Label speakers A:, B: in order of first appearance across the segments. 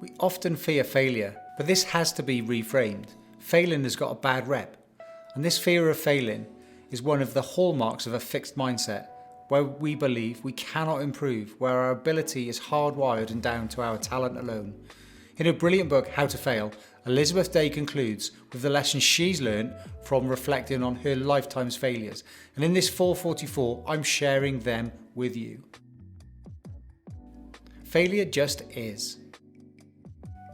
A: We often fear failure, but this has to be reframed. Failing has got a bad rep, and this fear of failing is one of the hallmarks of a fixed mindset, where we believe we cannot improve, where our ability is hardwired and down to our talent alone. In her brilliant book, How to Fail, Elizabeth Day concludes with the lessons she's learned from reflecting on her lifetime's failures. And in this 444, I'm sharing them with you. Failure just is.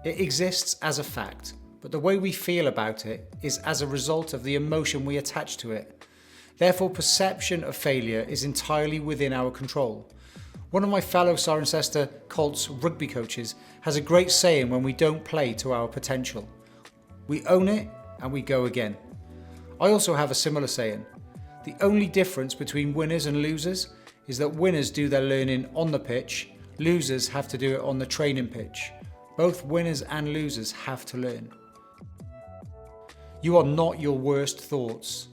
A: It exists as a fact, but the way we feel about it is as a result of the emotion we attach to it. Therefore, perception of failure is entirely within our control. One of my fellow Cirencester Colts rugby coaches has a great saying when we don't play to our potential. We own it and we go again. I also have a similar saying. The only difference between winners and losers is that winners do their learning on the pitch, losers have to do it on the training pitch. Both winners and losers have to learn. You are not your worst thoughts.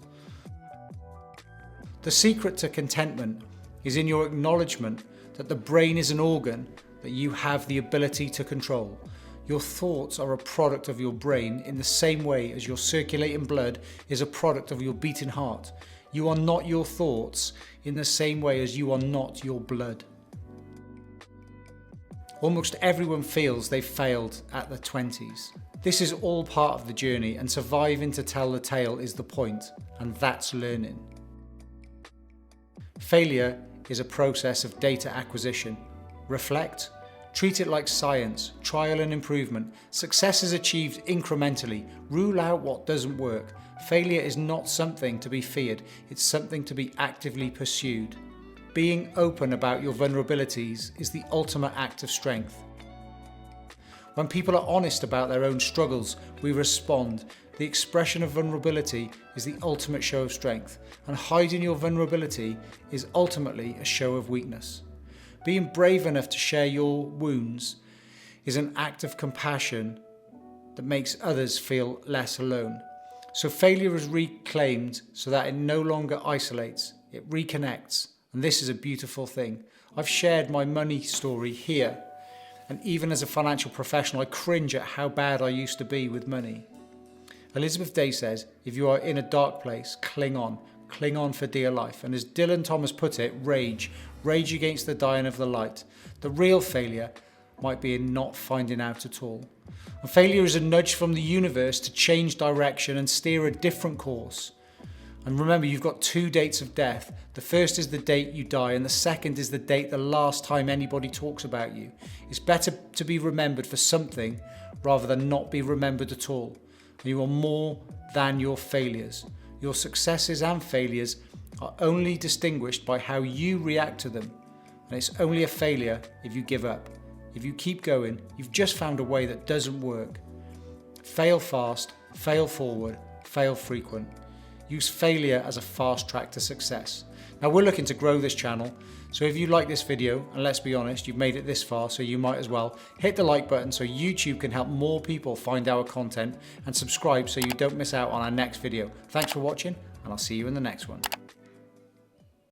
A: The secret to contentment is in your acknowledgement that the brain is an organ that you have the ability to control. Your thoughts are a product of your brain in the same way as your circulating blood is a product of your beating heart. You are not your thoughts in the same way as you are not your blood. Almost everyone feels they've failed at their 20s. This is all part of the journey, and surviving to tell the tale is the point, and that's learning. Failure is a process of data acquisition. Reflect, treat it like science, trial and improvement. Success is achieved incrementally. Rule out what doesn't work. Failure is not something to be feared, it's something to be actively pursued. Being open about your vulnerabilities is the ultimate act of strength. When people are honest about their own struggles, we respond. The expression of vulnerability is the ultimate show of strength, and hiding your vulnerability is ultimately a show of weakness. Being brave enough to share your wounds is an act of compassion that makes others feel less alone. So failure is reclaimed so that it no longer isolates, it reconnects. And this is a beautiful thing. I've shared my money story here. And even as a financial professional, I cringe at how bad I used to be with money. Elizabeth Day says, if you are in a dark place, cling on for dear life. And as Dylan Thomas put it, rage against the dying of the light. The real failure might be in not finding out at all. And failure is a nudge from the universe to change direction and steer a different course. And remember, you've got two dates of death. The first is the date you die, and the second is the date the last time anybody talks about you. It's better to be remembered for something rather than not be remembered at all. And you are more than your failures. Your successes and failures are only distinguished by how you react to them. And it's only a failure if you give up. If you keep going, you've just found a way that doesn't work. Fail fast, fail forward, fail frequent. Use failure as a fast track to success. Now we're looking to grow this channel, so if you like this video, and let's be honest, you've made it this far, so you might as well hit the like button so YouTube can help more people find our content, and subscribe so you don't miss out on our next video. Thanks for watching, and I'll see you in the next one.